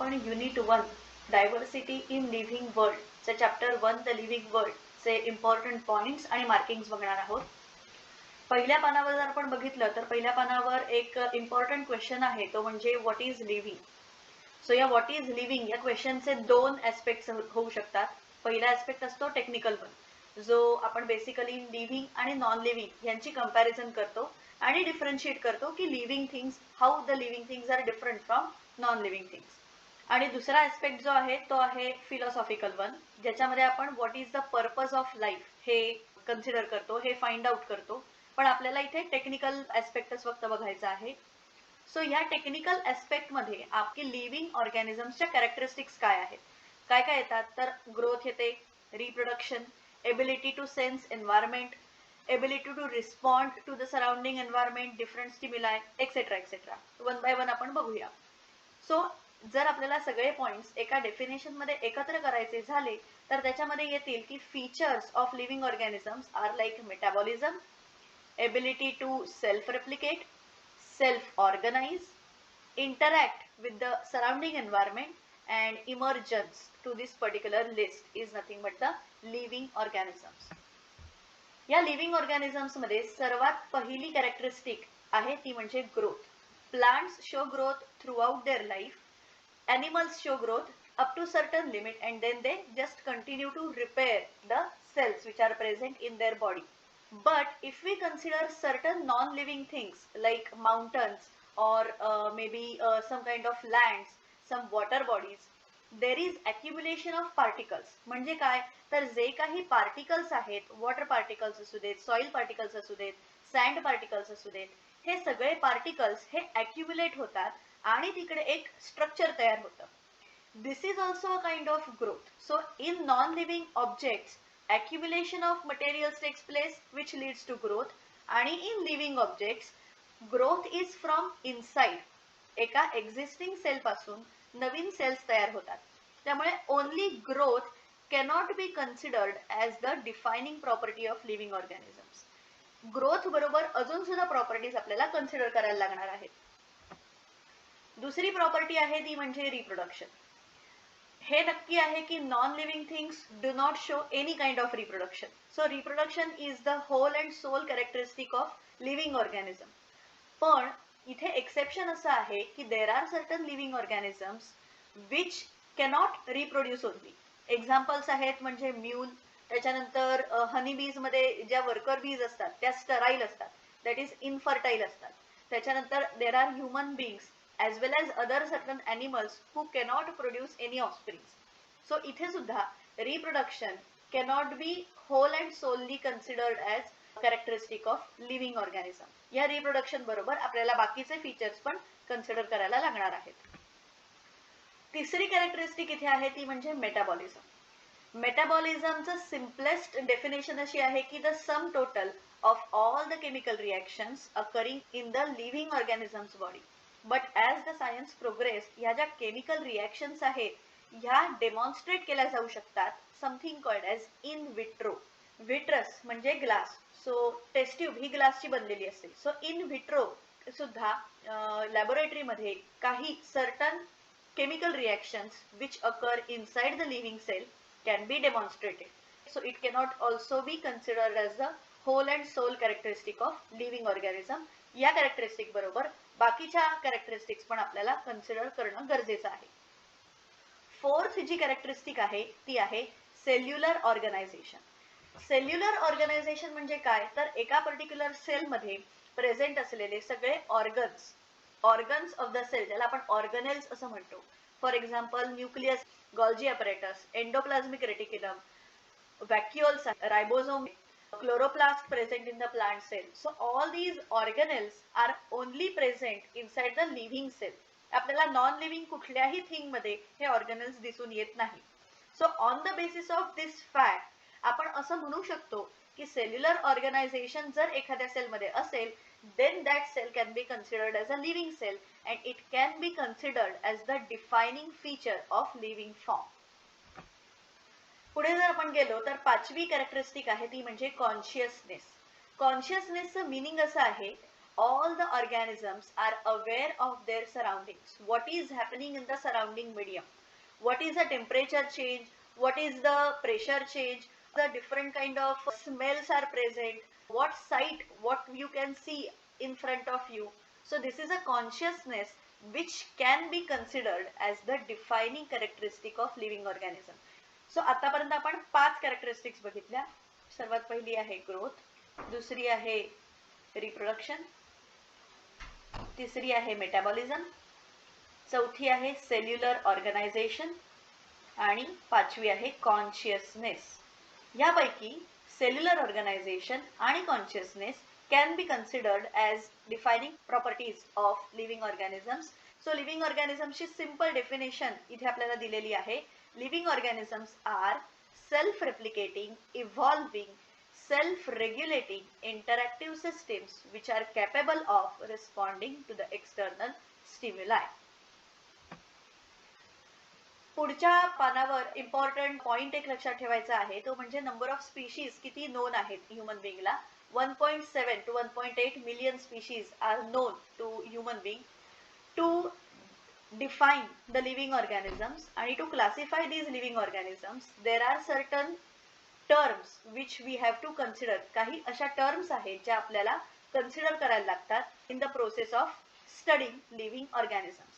आपण unit 1 diversity in living world चे chapter 1 the living world चे इम्पॉर्टंट पॉइंट्स आणि मार्किंग्स बघणार आहोत. पहिल्या पानावर जर आपण बघितलं तर पहिल्या पानावर एक इम्पॉर्टंट क्वेश्चन आहे, तो म्हणजे व्हॉट इज लिव्हिंग. सो या व्हॉट इज लिव्हिंग या क्वेश्चनचे दोन ऍस्पेक्ट्स होऊ शकतात. पहिला ऍस्पेक्ट असतो टेक्निकल वन, जो आपण बेसिकली लिव्हिंग आणि नॉन लिव्हिंग यांची कंपॅरिझन करतो आणि डिफरन्शिएट करतो की living things, how the living things are different from non living things. आणि दुसरा ऍस्पेक्ट जो आहे तो आहे फिलॉसॉफिकल वन, ज्याच्यामध्ये आपण what is the purpose of life हे कन्सिडर करतो, हे फाइंड आउट करतो. पण आपल्याला इथे टेक्निकल ऍस्पेक्टच फक्त बघायचा आहे. सो या टेक्निकल ऍस्पेक्ट मध्ये आपली लिव्हिंग ऑर्गॅनिझम्सच्या कॅरेक्टरिस्टिक्स काय आहेत, काय काय येतात तर ग्रोथ येते, reproduction, ability to sense environment, ability to respond to the surrounding environment, different stimuli etcetera etcetera. One by one आपण बघूया. सो जर आपल्याला सगळे पॉइंट्स एका डेफिनेशन मध्ये एकत्र करायचे झाले तर त्याच्यामध्ये येतील की features of living organisms are like metabolism, ability to self replicate, self organize, interact with the surrounding environment, and emergence to this particular list is nothing but the living organisms. या living organisms मध्ये सर्वात पहिली characteristic आहे ती म्हणजे growth. Plants show growth through out their life. Animals show growth up to certain limit and then they just continue to repair the cells which are present in their body. But if we consider certain non-living things like mountains or maybe some kind of lands, some water bodies, there is accumulation of particles. म्हणजे काय तर जे काही particles आहेत, water particles असू देत, soil particles असू देत, सँड पार्टिकल्स असू देत, हे सगळे पार्टिकल्स हे accumulate होतात आणि तिकडे एक स्ट्रक्चर तयार होतं. This is also a kind of growth. So in non living objects accumulation of materials takes place which leads to growth, आणि in living objects growth is from inside. एका existing cell पासून नवीन cells तयार होतात. त्यामुळे only growth cannot be considered as the defining property of living organisms. Growth बरोबर अजून सुद्धा properties आपल्याला कन्सिडर करायला लागणार आहेत. दुसरी प्रॉपर्टी आहे ती म्हणजे रिप्रोडक्शन. हे नक्की आहे की non living things do not show any kind of reproduction. So reproduction is the whole and sole characteristic of living organism. पण इथे एक्सेप्शन असं आहे की there are certain living organisms which cannot reproduce only. Examples आहेत म्हणजे mule, त्याच्यानंतर हनी बीज मध्ये ज्या वर्कर बीज असतात त्या स्टराईल असतात, दॅट इज इनफर्टाईल असतात. त्याच्यानंतर there are human beings as well as other certain animals who cannot produce any offspring. So इथे सुद्धा reproduction cannot be whole and solely considered as characteristic of living organism. या reproduction बरोबर आपल्याला बाकीचे features पण consider करायला लागणार आहेत. तिसरी कॅरेक्टरिस्टिक इथे आहे ती म्हणजे मेटाबॉलिझम. मेटाबॉलिझमचं सिम्पलेस्ट डेफिनेशन अशी आहे की the sum total of all the chemical reactions occurring in the living organisms body. But as the science progress ह्या ज्या केमिकल रिॲक्शन्स आहेत ह्या डेमॉन्स्ट्रेट केल्या जाऊ शकतात something called as in vitro. Vitreous म्हणजे ग्लास, सो टेस्ट ट्यूब ही ग्लासची बनलेली असते. सो इन विट्रो सुद्धा लॅबोरेटरीमध्ये काही certain chemical reactions which occur inside the living cell can be demonstrated. So it cannot also be considered as the whole and sole characteristic of living organism. या characteristic बरोबर बाकीच्या characteristics पण आपल्याला consider करणं गरजेचं आहे. फोर्थ जी characteristic आहे ती आहे सेल्युलर ऑर्गनायझेशन. सेल्युलर ऑर्गनायझेशन म्हणजे काय तर एका पर्टिक्युलर सेलमध्ये प्रेझेंट असलेले सगळे ऑर्गन्स ऑफ द सेल, ज्याला आपण ऑर्गनेल्स असं म्हणतो. For example nucleus, Golgi apparatus, endoplasmic reticulum, व्हॅक्युअल्स, ribosome, chloroplast present in the plant cell. So all these organelles are only present inside the living cell. आपल्याला non living कुठल्याही thing मध्ये हे organelles दिसून येत नाही. So on the basis of this fact आपण असं म्हणू शकतो की सेल्युलर ऑर्गनायझेशन जर एखाद्या सेलमध्ये असेल then that cell can be considered as a living cell and it can be considered as the defining feature of living form. पुढे जर आपण गेलो तर पाचवी कॅरेक्टरिस्टिक आहे ती म्हणजे कॉन्शियसनेस. कॉन्शियसनेसचं मीनिंग असं आहे all the organisms are aware of their surroundings. What is happening in the surrounding medium? What is the temperature change? What is the pressure change? The different kind of smells are present. What sight, what you can see in front of you. So this is a consciousness which can be considered as the defining characteristic of living organism. So आतापर्यंत आपण 5 characteristics बघितल्या. सर्वात पहिली आहे growth, दुसरी आहे reproduction, तिसरी आहे मेटाबॉलिझम, चौथी आहे सेल्युलर ऑर्गनायझेशन आणि पाचवी आहे कॉन्शियसनेस. यापैकी सेल्युलर ऑर्गनायझेशन आणि consciousness can be considered as defining properties of living organisms. So living organisms ची simple definition इथे आपल्याला दिलेली आहे. Living organisms are self-replicating, evolving, self-regulating, interactive systems which are capable of responding to the external stimuli. पुढच्या पानावर important point एक लक्षात ठेवायचा आहे, तो म्हणजे नंबर ऑफ स्पीशीज किती नोन आहेत human बिंगला. 1.7 to 1.8 million species are known to human being. To define the living organisms and to classify these living organisms, there are certain terms which we have to consider. काही अशा terms आहेत ज्या आपल्याला consider करायला लागतात in the process of studying living organisms.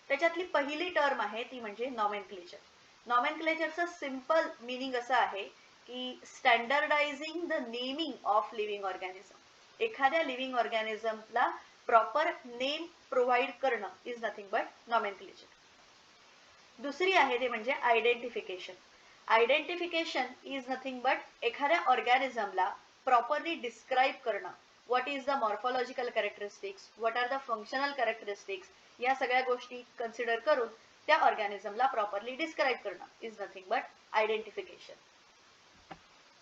त्याच्यातली पहिली term आहे ती म्हणजे नॉमेनक्लेचर. नॉमेनक्लेचरचं सिंपल मीनिंग असं आहे की standardising the naming of living organism. एखाद्या लिव्हिंग ऑर्गॅनिझमला प्रॉपर नेम प्रोव्हाइड करणं इज नथिंग बट नॉमेनक्लेचर. दुसरी आहे ते म्हणजे identification. Identification is nothing but एखाद्या ऑर्गॅनिझमला प्रॉपरली डिस्क्राईब करणं. What is the morphological characteristics, what are the functional characteristics, या सगळ्या गोष्टी कन्सिडर करून त्या ऑर्गॅनिझमला प्रॉपरली डिस्क्राईब करणं इज नथिंग बट आयडेंटिफिकेशन.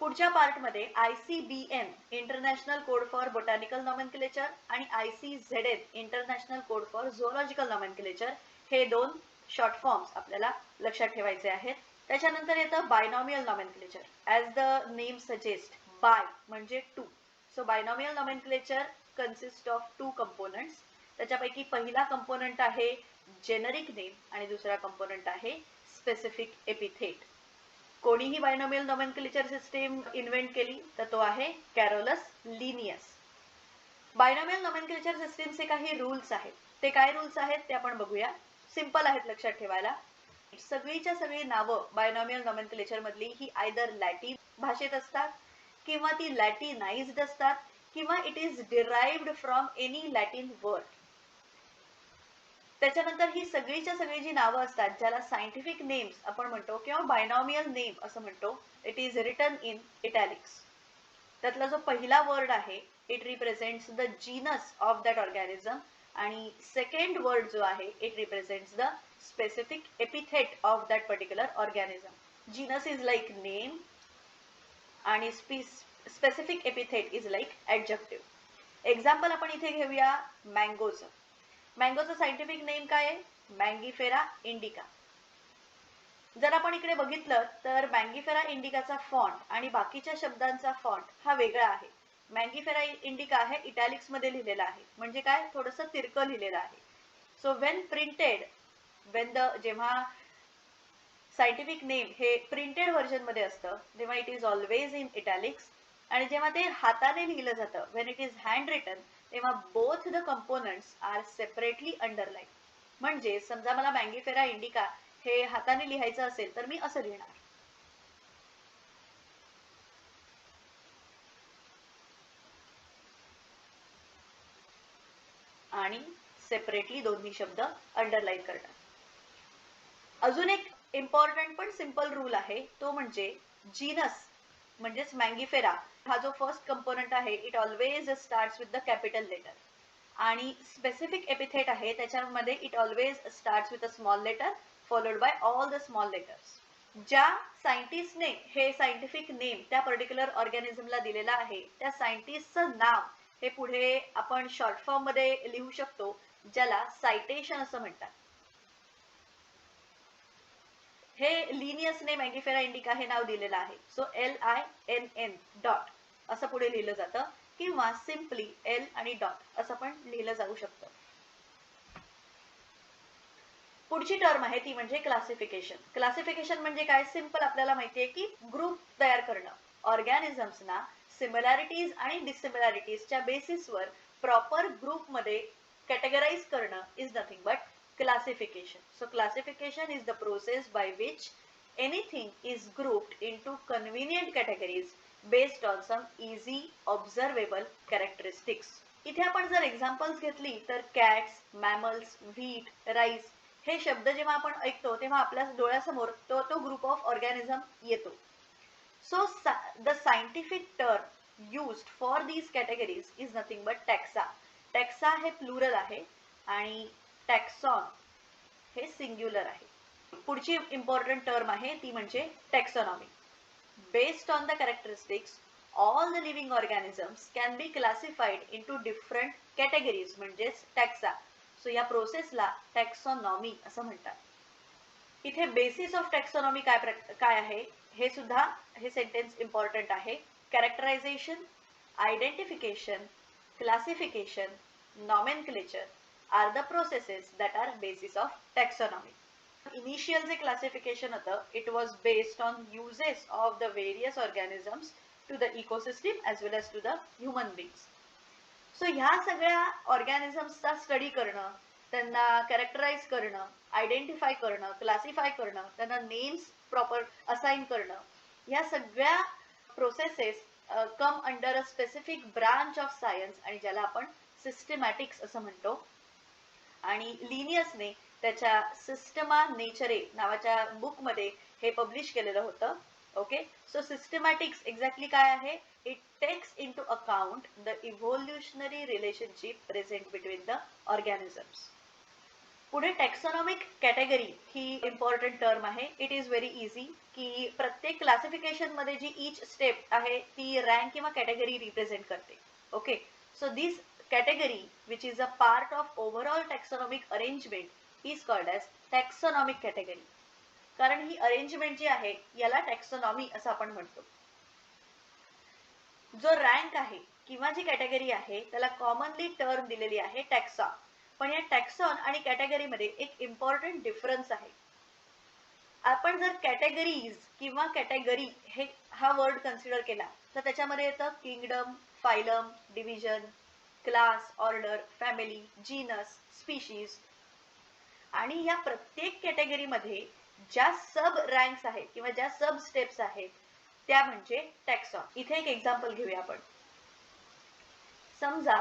पुढच्या पार्टमध्ये ICBN international code for botanical nomenclature आणि ICZN international code for zoological nomenclature हे दोन शॉर्ट फॉर्म्स आपल्याला लक्षात ठेवायचे आहेत. त्याच्यानंतर येतं binomial nomenclature. As the name suggest, bi म्हणजे two. So binomial nomenclature consist of 2 components. त्याच्यापैकी पहिला कंपोनंट आहे जेनरिक नेम आणि दुसरा कंपोनंट आहे स्पेसिफिक एपिथेट. कोणीही बायनॉमियल नॉमेनक्लेचर सिस्टीम इन्व्हेंट केली तर तो आहे कॅरोलस लिनियस. बायनॉमियल नॉमेनक्लेचर सिस्टीमचे काही रूल्स आहेत. ते काय रूल्स आहेत ते आपण बघूया. सिंपल आहेत लक्षात ठेवायला. सगळीच्या सगळी नावं बायनॉमियल नॉमेनक्लेचर मधली ही आयदर लॅटिन भाषेत असतात किंवा ती लॅटिनाइज्ड असतात किंवा it is derived from any Latin word. त्याच्यानंतर ही सगळीच्या सगळी जी नावं असतात ज्याला सायंटिफिक नेम्स आपण म्हणतो किंवा बायनॉमियल नेम असं म्हणतो, it is written in italics. त्यातला जो पहिला वर्ड आहे it represents the genus of that organism आणि सेकंड वर्ड जो आहे it represents the specific epithet of that particular organism. Genus is like name आणि specific epithet is like adjective. Example आपण इथे घेऊया मँगोचं. मँगोचं सायंटिफिक नेम काय आहे? Mangifera indica. जर आपण इकडे बघितलं तर मँगीफेरा इंडिकाचा फॉन्ट आणि बाकीच्या शब्दांचा फॉन्ट हा वेगळा आहे. मँगीफेरा इंडिका हे इटॅलिक्स मध्ये लिहिलेलं आहे, म्हणजे काय थोडंसं तिरकं लिहिलेलं आहे. सो वेन प्रिंटेड, जेव्हा सायंटिफिक नेम हे प्रिंटेड व्हर्जन मध्ये असतं तेव्हा it is always in italics, आणि जेव्हा ते हाताने लिहिलं जातं when it is hand written तेव्हा both the components are separately underline. म्हणजे समजा मला मँगीफेरा इंडिका हे हाताने लिहायचं असेल तर मी असं लिहिणार. आणि सेपरेटली दोन्ही शब्द अंडरलाईन करणार. अजून एक इम्पॉर्टंट पण सिंपल रूल आहे, तो म्हणजे जीनस म्हणजेच मँगीफेरा हा जो फर्स्ट कंपोनंट आहे it always starts with the capital letter, आणि स्पेसिफिक एपिथेट आहे त्याच्यामध्ये it always starts with a small letter followed by all the small letters. ज्या सायंटिस्टने हे सायंटिफिक नेम त्या पर्टिक्युलर ऑर्गॅनिझमला दिलेला आहे त्या सायंटिस्टचं नाव हे पुढे आपण शॉर्ट फॉर्म मध्ये लिहू शकतो, ज्याला सायटेशन असं म्हणतात. हे लिनियसने मँगीफेरा इंडिका हे नाव दिलेलं आहे. सो LINN डॉट असं पुढे लिहिलं जातं. किंवा सिम्पली एल आणि डॉट असं पण लिहिलं जाऊ शकतं. पुढची टर्म आहे ती म्हणजे क्लासिफिकेशन. क्लासिफिकेशन म्हणजे काय? सिंपल आपल्याला माहिती आहे की ग्रुप तयार करणं. ऑर्गॅनिझम्सना सिमिलॅरिटीज आणि डिसिमिलॅरिटीजच्या बेसिसवर प्रॉपर ग्रुपमध्ये कॅटेगराइज करणं is nothing but classification. So classification is the process by which anything is grouped into convenient categories based on some easy observable characteristics. इथे आपण जर एक्झाम्पल्स घेतली तर कॅट्स, मॅमल्स, व्हीट, राईस हे शब्द जेव्हा आपण ऐकतो तेव्हा आपल्या डोळ्यासमोर तो ग्रुप ऑफ ऑर्गॅनिझम येतो. So the scientific term used for these categories is nothing but taxa. Taxa हे प्लुरल आहे आणि टॅक्सॉन हे सिंग्युलर आहे. पुढची इम्पॉर्टंट टर्म आहे ती म्हणजे taxonomy. Based on the characteristics all the living organisms can be classified into different categories म्हणजेच टॅक्सा. सो या प्रोसेसला टॅक्सॉनॉमी असं म्हणतात. इथे बेसिस ऑफ टॅक्सॉनॉमी काय आहे हे सुद्धा हे सेंटेन्स इम्पॉर्टंट आहे. Characterisation, identification, classification, nomenclature are the processes that are basis of taxonomy. Initial जे classification होतं, it was based on uses of the various organisms to the ecosystem as well as to the human beings. So ह्या सगळ्या ऑर्गॅनिझम्सचा study करणं, त्यांना characterise करणं, identify करणं, classify करणं, त्यांना नेम्स प्रॉपर असाइन करणं, या सगळ्या processes come under a specific branch of science आणि ज्याला आपण सिस्टमॅटिक्स असं म्हणतो. आणि लिनियसने त्याच्या सिस्टमा नेचरे नावाच्या बुकमध्ये हे पब्लिश केलेलं होतं. ओके, सो सिस्टमॅटिक्स एक्झॅक्टली काय आहे? It takes into account the evolutionary relationship present between the organisms. पुढे टॅक्सॉनॉमिक कॅटेगरी ही इम्पॉर्टंट टर्म आहे. इट इज व्हेरी इझी की प्रत्येक क्लासिफिकेशन मध्ये जी ईच स्टेप आहे ती रँक किंवा कॅटेगरी रिप्रेझेंट करते. Okay, so this category which is a part of overall taxonomic arrangement is called as taxonomic category. कारण ही अरेंजमेंट जी आहे याला टॅक्सॉनॉमी असं आपण म्हणतो. जो रँक आहे किंवा जी कॅटेगरी आहे त्याला कॉमनली टर्म दिलेली आहे टॅक्सॉन. पण या टॅक्सॉन आणि कॅटेगरी मध्ये एक इम्पॉर्टंट डिफरन्स आहे. आपण जर कॅटेगरीज किंवा कॅटेगरी हा वर्ड कन्सिडर केला तर त्याच्यामध्ये येतं kingdom, phylum, division, class, order, family, genus, species. आणि या प्रत्येक कॅटेगरीमध्ये ज्या सब रँक्स आहेत किंवा ज्या सब स्टेप्स आहेत त्या म्हणजे टॅक्सॉन. इथे एक एक्झाम्पल घेऊया आपण. समजा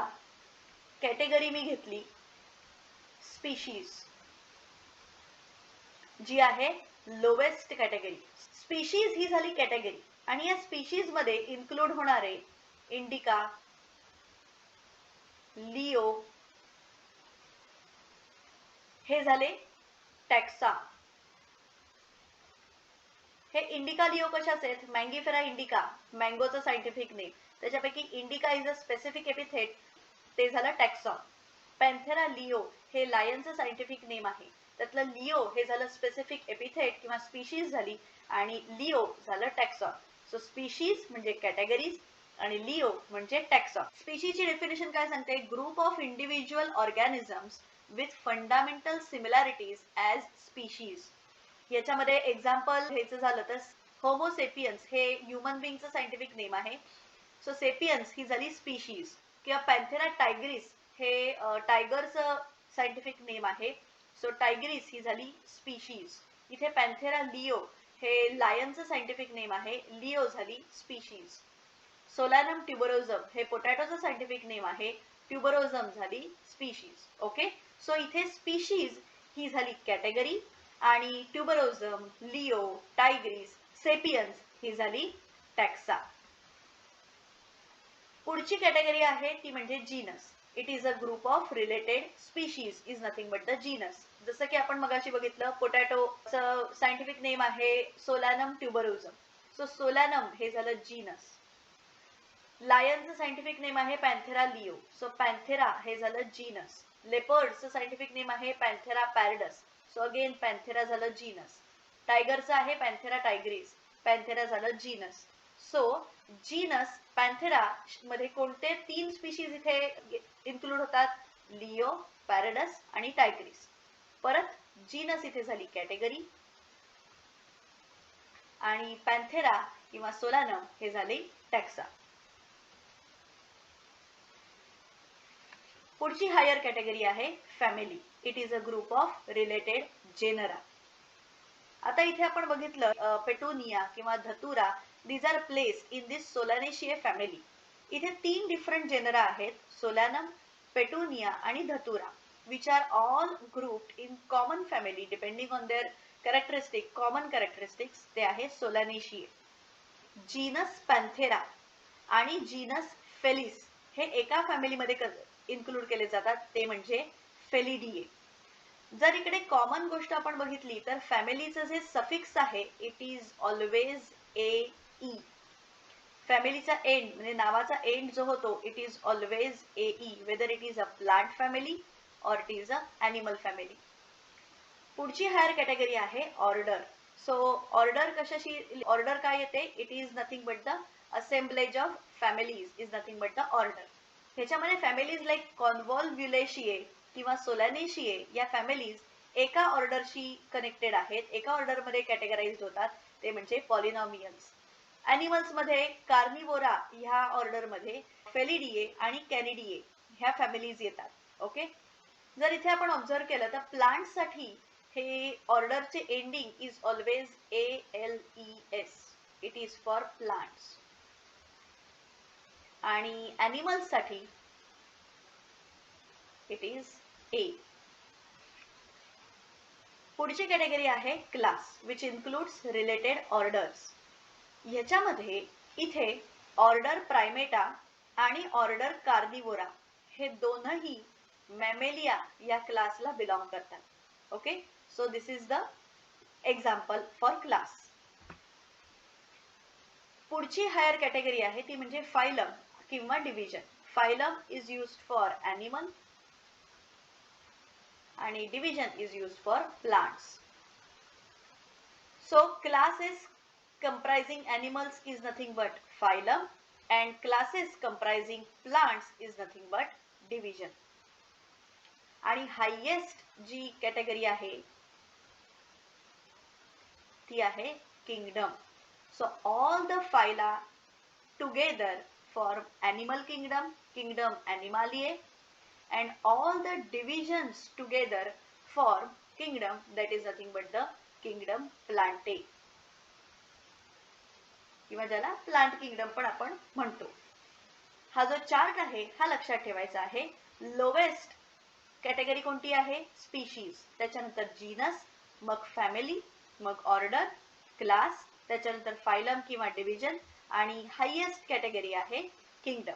कॅटेगरी मी घेतली स्पीशीज, जी आहे लोवेस्ट कॅटेगरी. स्पीशीज ही झाली कॅटेगरी आणि या स्पीशीज मध्ये इन्क्लूड होणारे इंडिका, लिओ हे झाले टॅक्सा. हे इंडिका, लिओ कशाचे आहेत? मँगीफेरा इंडिका, मँगोचं सायंटिफिक नेम. त्याच्यापैकी indica is a specific epithet, ते झालं टॅक्सॉन. पॅन्थेरा लिओ हे लायनचं सायंटिफिक नेम आहे, त्यातलं लिओ हे झालं स्पेसिफिक एपिथेट किंवा स्पीशीज झाली आणि लिओ झालं टॅक्सॉन. सो स्पीशीज म्हणजे कॅटेगरीज आणि लिओ म्हणजे टॅक्सॉन. स्पीशीची डेफिनेशन काय सांगते? Group of individual organisms with fundamental similarities as species. याच्यामध्ये एक्झाम्पल घ्यायचं झालं तर होमोसेपियन्स हे ह्युमन बिंगचं सायंटिफिक नेम आहे. सो सेपियन्स ही झाली स्पीशीज. किंवा पॅन्थेरा टायग्रिस हे टायगरचं सायंटिफिक नेम आहे. सो टायग्रिस ही झाली स्पीशीज. इथे पॅन्थेरा लिओ हे लायनचं सायंटिफिक नेम आहे, लिओ झाली स्पीशीज. सोलॅनम ट्युबरोझम हे पोटॅटोचं सायंटिफिक नेम आहे, ट्युबरोझम झाली स्पीशीज. ओके, सो इथे स्पीशीज ही झाली कॅटेगरी आणि ट्युबरोझम, लिओ, टायग्रिस, सेपियन्स ही झाली टॅक्सा. पुढची कॅटेगरी आहे ती म्हणजे genus. It is a group of related species is nothing but the genus. जसं की आपण मगाशी बघितलं पोटॅटोचं सायंटिफिक नेम आहे सोलॅनम ट्युबरोझम. सो सोलॅनम हे झालं जीनस. लायनचं सायंटिफिक नेम आहे पॅन्थेरा लिओ. सो पॅन्थेरा हे झालं जीनस. लेपर्डचं सायंटिफिक नेम आहे पॅन्थेरा पॅरडस. सो अगेन पॅन्थेरा झालं जीनस. टायगरचं आहे पॅन्थेरा टायग्रिस. पॅन्थेरा झालं जीनस. सो जीनस पॅन्थेरा मध्ये कोणते 3 स्पीशीज इथे इन्क्लूड होतात? लिओ, पॅरडस आणि टायग्रिस. परत जीनस इथे झाली कॅटेगरी आणि पॅन्थेरा किंवा सोलानम हे झाले टॅक्सा. पुढची हायर कॅटेगरी आहे family. It is a group of related genera. आता इथे आपण बघितलं पेटोनिया किंवा Datura, these are place in this Solanaceae family. इथे 3 डिफरंट जेनरा आहेत, सोलानम, पेटोनिया आणि Datura, which are all grouped in common family depending on their characteristic, common characteristics. ते आहे सोलानेशिये. जीनस पॅन्थेरा आणि जीनस फेलिस हे एका फॅमिलीमध्ये इन्क्लूड केले जातात, ते म्हणजे फेलिडिये. जर इकडे कॉमन गोष्ट आपण बघितली तर फॅमिलीचं जे सफिक्स आहे it is always a E. फॅमिलीचा एंड म्हणजे नावाचा एंड जो होतो it is always a E, whether it is a plant family or it is a animal family. पुढची हायर कॅटेगरी आहे ऑर्डर. सो ऑर्डर कशाशी, ऑर्डर काय येते? It is nothing but the assemblage of families is nothing but the order. ह्याच्यामध्ये families like कॉन्व्हॉल्व्युलेशिये किंवा सोलानेशिये या families एका ऑर्डरशी connected आहेत, एका ऑर्डरमध्ये कॅटेगराइज्ड होतात, ते म्हणजे पॉलिनॉमियल्स. ॲनिमल्स मध्ये कार्निवोरा ह्या ऑर्डरमध्ये फेलिडिये आणि कॅनिडिये ह्या फॅमिलीज येतात. ओके. जर इथे आपण ऑब्झर्व केलं तर प्लांट्ससाठी हे ऑर्डरचे ending is always ALES. It is for plants. आणि ॲनिमल्स साठी इट इज A. पुढची कॅटेगरी आहे class, which includes related orders. ह्याच्यामध्ये इथे ऑर्डर प्रायमेटा आणि ऑर्डर कार्निवोरा हे दोनही मॅमेलिया या क्लासला बिलॉंग करतात. Okay. So this is the example for class. पुढची हायर कॅटेगरी आहे ती म्हणजे फायलम किंवा division. Phylum is used for animal आणि division is used for plants. So classes comprising animals is nothing but phylum and classes comprising plants is nothing but division. आणि highest जी category आहे ती आहे kingdom. So all the phyla together form animal kingdom, kingdom animalia, and all the divisions together form kingdom that is nothing but the kingdom plantae किंवा ज्याला plant kingdom पण आपण म्हणतो. हा जो चार्ट आहे हा लक्षात ठेवायचा आहे. लोवेस्ट कॅटेगरी कोणती आहे? स्पीशीज, त्याच्यानंतर जीनस, मग फॅमिली, मग ऑर्डर, क्लास, त्याच्यानंतर फायलम किंवा डिव्हिजन आणि हायेस्ट कॅटेगरी आहे किंगडम.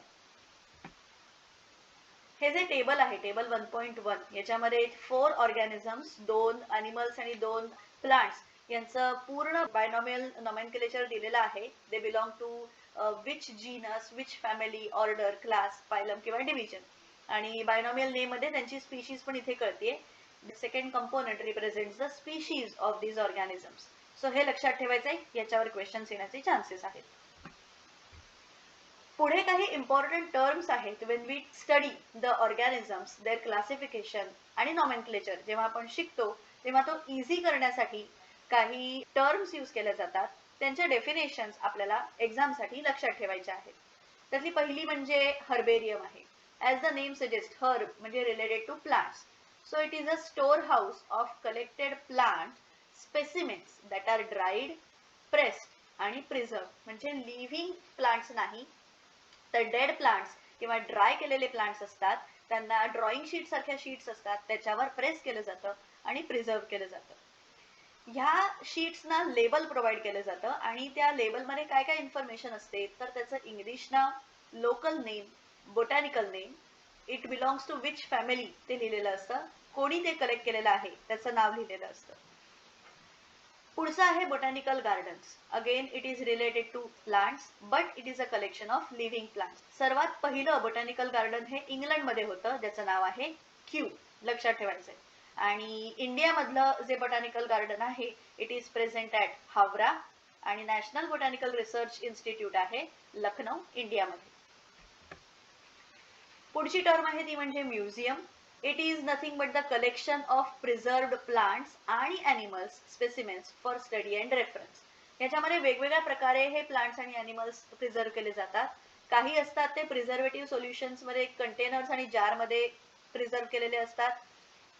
हे जे टेबल आहे टेबल 1.1 याच्यामध्ये 4 ऑर्गॅनिझम्स, 2 ॲनिमल्स आणि 2 प्लांट्स यांचं पूर्ण बायनॉमियल नॉमेनक्लेचर दिलेलं आहे. They belong to which genus, which family, order, class, phylum किंवा डिव्हिजन. आणि बायनॉमियल नेम मध्ये त्यांची स्पीशीज पण इथे कळते. Second component represents the species of these organisms. सो हे लक्षात ठेवायचं आहे, याच्यावर क्वेश्चन्स येण्याचे चान्सेस आहेत. पुढे काही इम्पॉर्टंट टर्म्स आहेत. When we study the organisms, their classification आणि नॉमेनक्लेचर जेव्हा आपण शिकतो तेव्हा तो इझी करण्यासाठी काही टर्म्स यूज केल्या जातात. त्यांच्या डेफिनेशन्स आपल्याला एक्झामसाठी लक्षात ठेवायच्या आहेत. त्यातली पहिली म्हणजे हर्बेरियम आहे. As the name suggest, herb म्हणजे related to plants. So it is a store house of collected plant specimens that are dried, pressed आणि प्रिझर्व. म्हणजे लिव्हिंग प्लांट्स नाही तर डेड प्लांट्स किंवा ड्राय केलेले प्लांट्स असतात, त्यांना ड्रॉइंग शीट सारख्या शीट्स असतात, त्याच्यावर प्रेस केलं जातं आणि प्रिझर्व केलं जातं. ह्या शीट्सना लेबल प्रोव्हाइड केलं जातं आणि त्या लेबलमध्ये काय काय इन्फॉर्मेशन असते तर त्याचं इंग्लिश नाव, local name, botanical name, it belongs to which family ते लिहिलेलं असतं, कोणी ते कलेक्ट केलेलं आहे त्याचं नाव लिहिलेलं असतं. पुढचं आहे botanical gardens. Again it is related to plants but it is a collection of living plants. सर्वात पहिलं बोटॅनिकल गार्डन हे इंग्लंडमध्ये होतं, ज्याचं नाव आहे क्यू. लक्षात ठेवायचंय. आणि इंडियामधलं जे बोटॅनिकल गार्डन आहे it is present at Howrah, आणि नॅशनल बोटॅनिकल रिसर्च इन्स्टिट्यूट आहे लखनौ, इंडियामध्ये. पुढची टर्म आहे ती म्हणजे museum. It is nothing but the collection of preserved plants आणि animals specimens for study and reference. याच्यामध्ये वेगवेगळ्या प्रकारे हे प्लांट्स आणि ॲनिमल्स प्रिझर्व केले जातात. काही असतात ते प्रिझर्वेटिव्ह सोल्युशन्समध्ये कंटेनर्स आणि जारमध्ये प्रिझर्व केलेले असतात.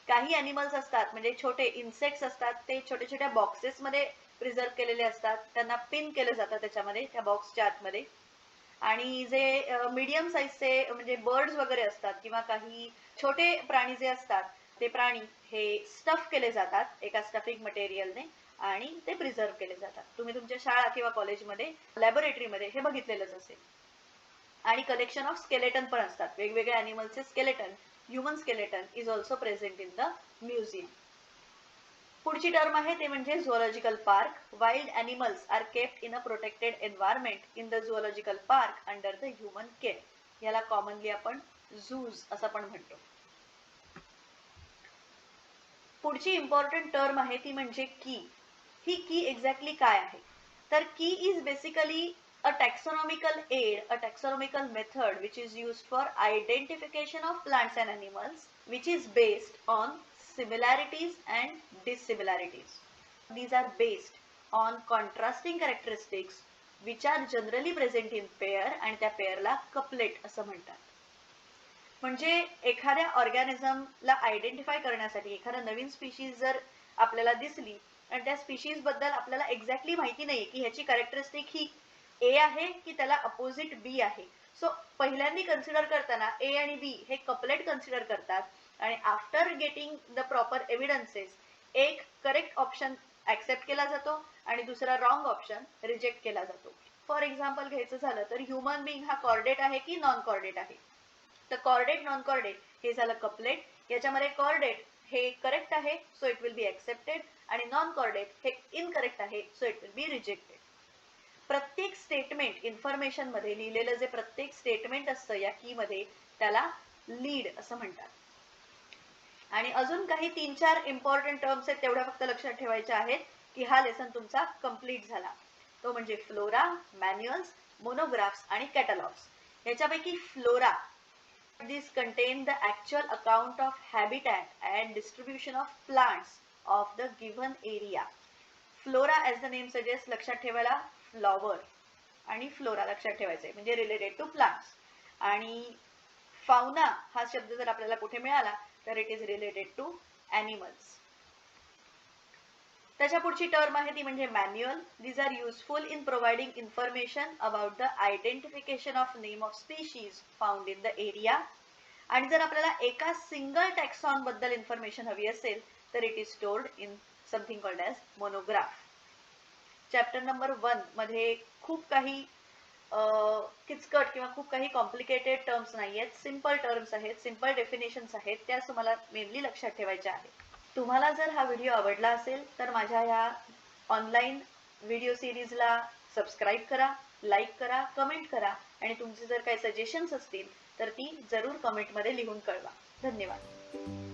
काही ॲनिमल्स असतात म्हणजे छोटे इन्सेक्ट्स असतात, ते छोट्या छोट्या बॉक्सेसमध्ये प्रिझर्व केलेले असतात. त्यांना पिन केलं जातं त्याच्यामध्ये, त्या बॉक्सच्या आतमध्ये. आणि जे मीडियम साईजचे म्हणजे बर्ड्स वगैरे असतात किंवा काही छोटे प्राणी जे असतात, ते प्राणी हे स्टफ केले जातात एका स्टफिंग मटेरियलने आणि ते प्रिझर्व केले जातात. तुम्ही तुमच्या शाळा किंवा कॉलेजमध्ये लॅबोरेटरीमध्ये हे बघितलेलंच असेल. आणि कलेक्शन ऑफ स्केलेटन पण असतात, वेगवेगळ्या ॲनिमल्सचे skeleton. Human skeleton is also present in the museum. पुढची टर्म आहे ते म्हणजे zoological park. Wild animals are kept in a protected environment in the zoological park under the human care. याला commonly आपण झूज असं पण म्हणतो. पुढची इम्पॉर्टंट टर्म आहे ती म्हणजे की. ही की एक्झॅक्टली काय आहे? तर की is basically a taxonomical aid, a taxonomical method which is used for identification of plants and animals, which is based on similarities and dissimilarities. These are based on contrasting characteristics which are generally present in pair and त्या पेअरला couplet असं म्हणतात. म्हणजे एखाद्या ऑर्गॅनिझमला identify करण्यासाठी एखादा नवीन species जर आपल्याला दिसली आणि त्या स्पीशीज बद्दल आपल्याला एक्झॅक्टली माहिती नाही की ह्याची कॅरेक्टरिस्टिक ही ए आहे की त्याला अपोजिट बी आहे, सो पहिल्यांदा कन्सिडर करताना ए आणि बी हे कपलेट कन्सिडर करतात आणि after getting the proper evidences एक करेक्ट ऑप्शन ऍक्सेप्ट केला जातो आणि दुसरा रॉंग ऑप्शन रिजेक्ट केला जातो. फॉर एक्झाम्पल घ्यायचं झालं तर ह्युमन बिंग हा कॉर्डेट आहे की नॉन कॉर्डेट आहे. तर कॉर्डेट नॉन कॉर्डेट हे झालं कपलेट. याच्यामध्ये कॉर्डेट हे करेक्ट आहे so it will be accepted आणि नॉन कॉर्डेट हे इनकरेक्ट आहे so it will be rejected. प्रत्येक स्टेटमेंट इन्फॉर्मेशन मध्ये लिहिलेलं जे प्रत्येक स्टेटमेंट असतं या की मध्ये त्याला लीड असं म्हणतात. आणि अजून काही 3-4 इम्पॉर्टंट टर्म्स आहेत, तेवढ्या फक्त लक्षात ठेवायच्या आहेत की हा लेसन तुमचा कंप्लीट झाला. तो म्हणजे फ्लोरा, मॅन्युअल्स, मोनोग्राफ्स आणि कॅटलॉग्स. याच्यापैकी flora, this contain the actual account of habitat and distribution of plants of the given area. Flora as the name suggest, लक्षात ठेवायला फ्लॉवर आणि फ्लोरा लक्षात ठेवायचे म्हणजे रिलेटेड टू प्लांट्स. आणि फाउना हा शब्द जर आपल्याला कुठे मिळाला तर it is related to animals. त्याच्या पुढची टर्म आहे ती म्हणजे manual. These are useful in providing information about the identification of name of species found in the area. आणि जर आपल्याला एका सिंगल टॅक्सॉन बद्दल इन्फॉर्मेशन हवी असेल तर it is stored in something called as monograph. Chapter number 1 मध्ये खूप काही किचकट किंवा खूप काही कॉम्प्लिकेटेड टर्म्स नाही आहेत, सिम्पल टर्म्स आहेत, सिम्पल डेफिनेशन्स आहेत, त्या तुम्हाला मेनली लक्षात ठेवायच्या आहेत. तुम्हाला जर हा व्हिडिओ आवडला असेल तर माझ्या या ऑनलाईन व्हिडिओ सिरीजला सबस्क्राईब करा, लाईक करा, कमेंट करा आणि तुमचे जर काही सजेशन्स असतील तर ती जरूर कमेंटमध्ये लिहून कळवा. धन्यवाद.